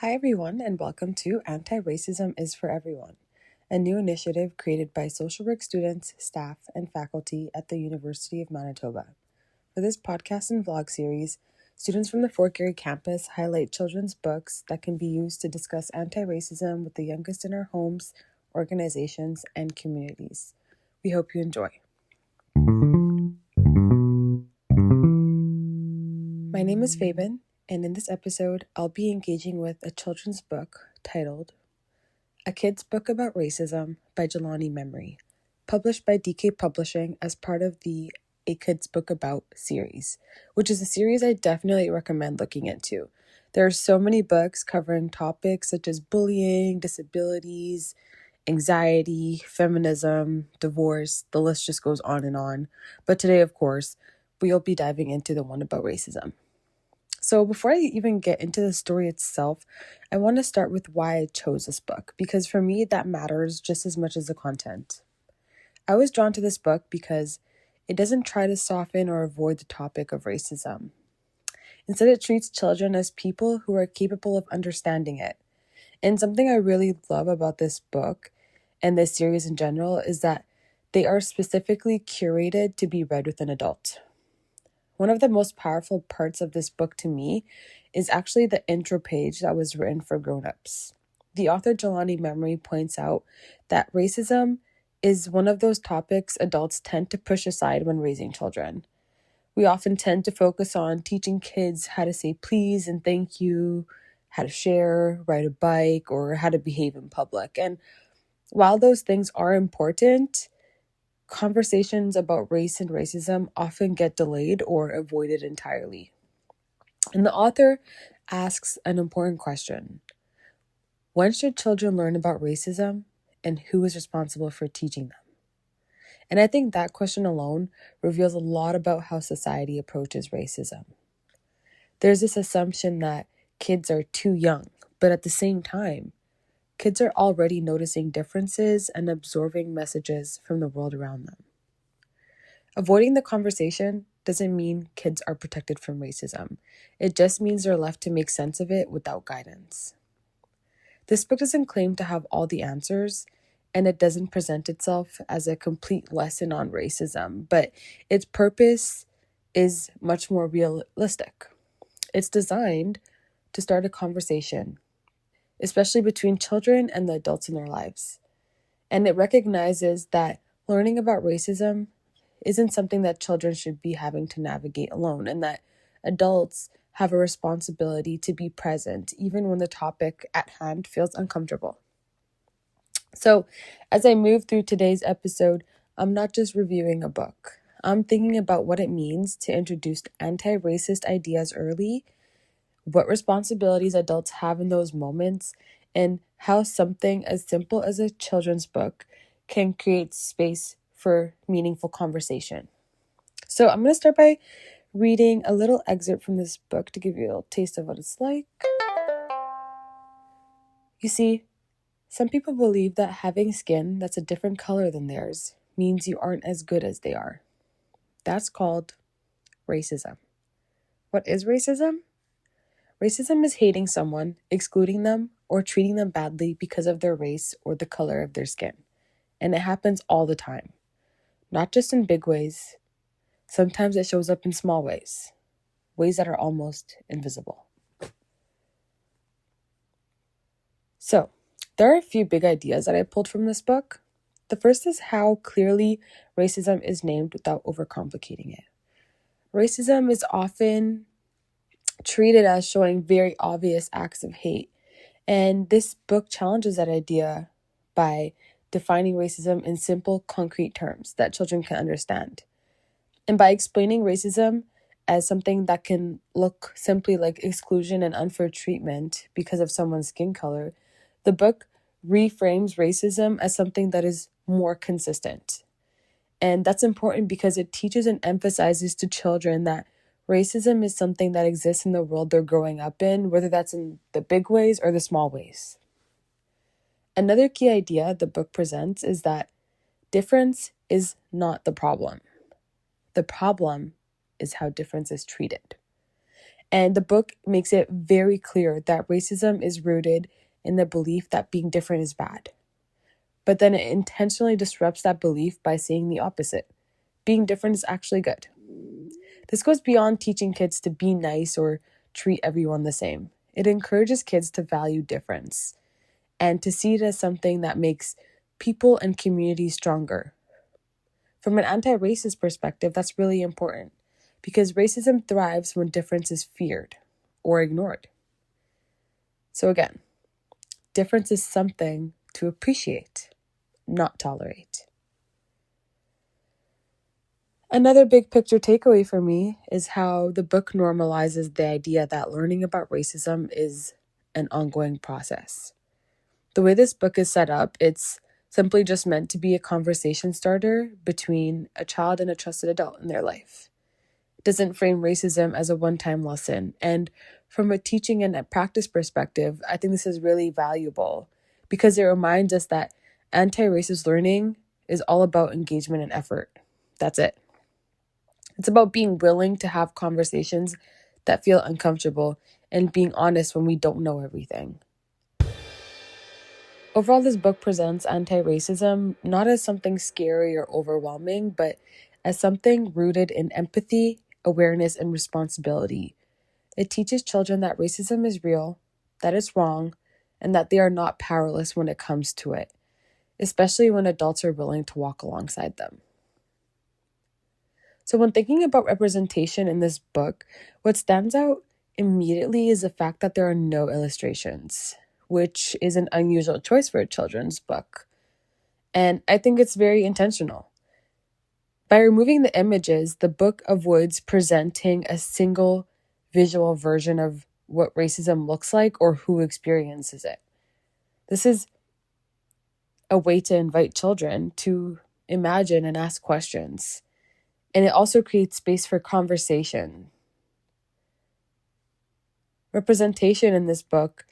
Hi, everyone, and welcome to Anti-Racism is for Everyone, a new initiative created by social work students, staff, and faculty at the University of Manitoba. For this podcast and vlog series, students from the Fort Garry Campus highlight children's books that can be used to discuss anti-racism with the youngest in our homes, organizations, and communities. We hope you enjoy. My name is Feben, and in this episode, I'll be engaging with a children's book titled A Kid's Book About Racism by Jelani Memory, published by DK Publishing as part of the A Kid's Book About series, which is a series I definitely recommend looking into. There are so many books covering topics such as bullying, disabilities, anxiety, feminism, divorce, the list just goes on and on. But today, of course, we'll be diving into the one about racism. So before I even get into the story itself, I want to start with why I chose this book, because for me, that matters just as much as the content. I was drawn to this book because it doesn't try to soften or avoid the topic of racism. Instead, it treats children as people who are capable of understanding it. And something I really love about this book and this series in general is that they are specifically curated to be read with an adult. One of the most powerful parts of this book to me is actually the intro page that was written for grown-ups. The author Jelani Memory points out that racism is one of those topics adults tend to push aside when raising children. We often tend to focus on teaching kids how to say please and thank you, how to share, ride a bike, or how to behave in public. And while those things are important, conversations about race and racism often get delayed or avoided entirely. And the author asks an important question. When should children learn about racism, and who is responsible for teaching them? And I think that question alone reveals a lot about how society approaches racism. There's this assumption that kids are too young, but at the same time, kids are already noticing differences and absorbing messages from the world around them. Avoiding the conversation doesn't mean kids are protected from racism. It just means they're left to make sense of it without guidance. This book doesn't claim to have all the answers, and it doesn't present itself as a complete lesson on racism, but its purpose is much more realistic. It's designed to start a conversation, especially between children and the adults in their lives. And it recognizes that learning about racism isn't something that children should be having to navigate alone, and that adults have a responsibility to be present even when the topic at hand feels uncomfortable. So, as I move through today's episode, I'm not just reviewing a book. I'm thinking about what it means to introduce anti-racist ideas early, what responsibilities adults have in those moments, and how something as simple as a children's book can create space for meaningful conversation. So I'm going to start by reading a little excerpt from this book to give you a little taste of what it's like. You see, some people believe that having skin that's a different color than theirs means you aren't as good as they are. That's called racism. What is racism? Racism is hating someone, excluding them, or treating them badly because of their race or the color of their skin. And it happens all the time. Not just in big ways. Sometimes it shows up in small ways that are almost invisible. So, there are a few big ideas that I pulled from this book. The first is how clearly racism is named without overcomplicating it. Racism is often treated as showing very obvious acts of hate, and this book challenges that idea by defining racism in simple, concrete terms that children can understand. And by explaining racism as something that can look simply like exclusion and unfair treatment because of someone's skin color, the book reframes racism as something that is more consistent. And that's important because it teaches and emphasizes to children that racism is something that exists in the world they're growing up in, whether that's in the big ways or the small ways. Another key idea the book presents is that difference is not the problem. The problem is how difference is treated. And the book makes it very clear that racism is rooted in the belief that being different is bad. But then it intentionally disrupts that belief by saying the opposite. Being different is actually good. This goes beyond teaching kids to be nice or treat everyone the same. It encourages kids to value difference and to see it as something that makes people and communities stronger. From an anti-racist perspective, that's really important because racism thrives when difference is feared or ignored. So again, difference is something to appreciate, not tolerate. Another big picture takeaway for me is how the book normalizes the idea that learning about racism is an ongoing process. The way this book is set up, it's simply just meant to be a conversation starter between a child and a trusted adult in their life. It doesn't frame racism as a one-time lesson. And from a teaching and a practice perspective, I think this is really valuable because it reminds us that anti-racist learning is all about engagement and effort. That's it. It's about being willing to have conversations that feel uncomfortable and being honest when we don't know everything. Overall, this book presents anti-racism not as something scary or overwhelming, but as something rooted in empathy, awareness, and responsibility. It teaches children that racism is real, that it's wrong, and that they are not powerless when it comes to it, especially when adults are willing to walk alongside them. So when thinking about representation in this book, what stands out immediately is the fact that there are no illustrations, which is an unusual choice for a children's book. And I think it's very intentional. By removing the images, the book avoids presenting a single visual version of what racism looks like or who experiences it. This is a way to invite children to imagine and ask questions. And it also creates space for conversation. Representation in this book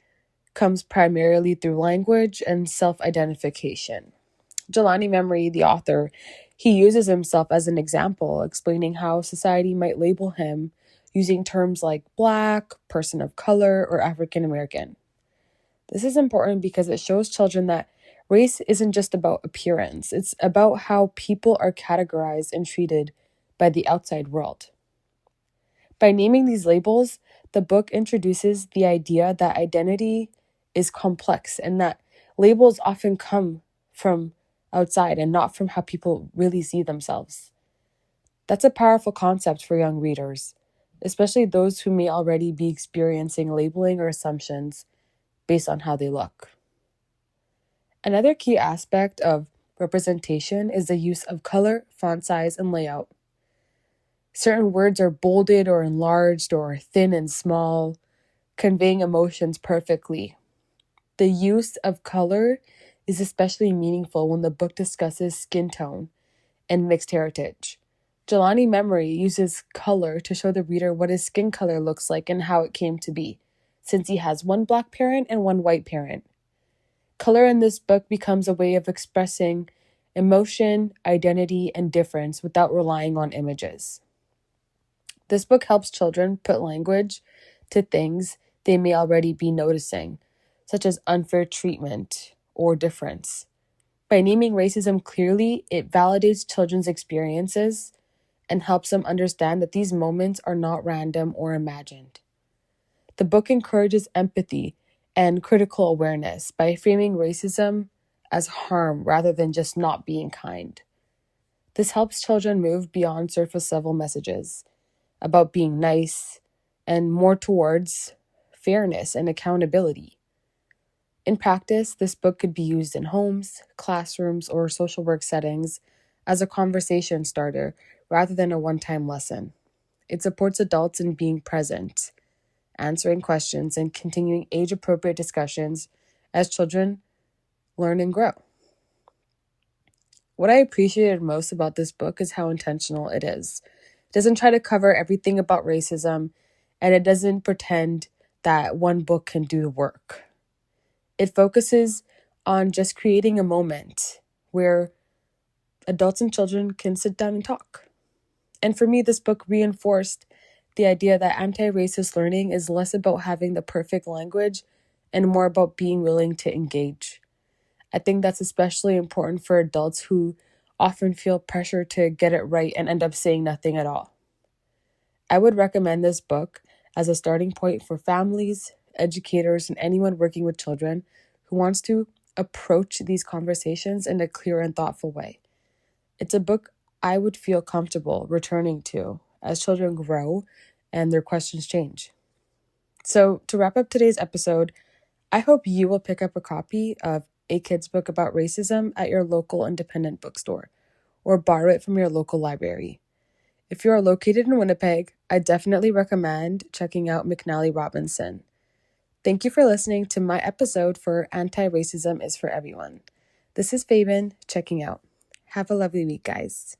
comes primarily through language and self-identification. Jelani Memory, the author, he uses himself as an example, explaining how society might label him using terms like Black, person of color, or African American. This is important because it shows children that race isn't just about appearance. It's about how people are categorized and treated by the outside world. By naming these labels, the book introduces the idea that identity is complex and that labels often come from outside and not from how people really see themselves. That's a powerful concept for young readers, especially those who may already be experiencing labeling or assumptions based on how they look. Another key aspect of representation is the use of color, font size, and layout. Certain words are bolded or enlarged or thin and small, conveying emotions perfectly. The use of color is especially meaningful when the book discusses skin tone and mixed heritage. Jelani Memory uses color to show the reader what his skin color looks like and how it came to be, since he has one Black parent and one white parent. Color in this book becomes a way of expressing emotion, identity, and difference without relying on images. This book helps children put language to things they may already be noticing, such as unfair treatment or difference. By naming racism clearly, it validates children's experiences and helps them understand that these moments are not random or imagined. The book encourages empathy and critical awareness by framing racism as harm rather than just not being kind. This helps children move beyond surface level messages about being nice and more towards fairness and accountability. In practice, this book could be used in homes, classrooms, or social work settings as a conversation starter rather than a one-time lesson. It supports adults in being present, answering questions, and continuing age-appropriate discussions as children learn and grow. What I appreciated most about this book is how intentional it is. It doesn't try to cover everything about racism, and it doesn't pretend that one book can do the work. It focuses on just creating a moment where adults and children can sit down and talk. And for me, this book reinforced The idea that anti-racist learning is less about having the perfect language and more about being willing to engage. I think that's especially important for adults who often feel pressure to get it right and end up saying nothing at all. I would recommend this book as a starting point for families, educators, and anyone working with children who wants to approach these conversations in a clear and thoughtful way. It's a book I would feel comfortable returning to as children grow and their questions change. So, to wrap up today's episode, I hope you will pick up a copy of A Kid's Book About Racism at your local independent bookstore or borrow it from your local library. If you are located in Winnipeg, I definitely recommend checking out McNally Robinson. Thank you for listening to my episode for Anti-Racism is for Everyone. This is Feben checking out. Have a lovely week, guys.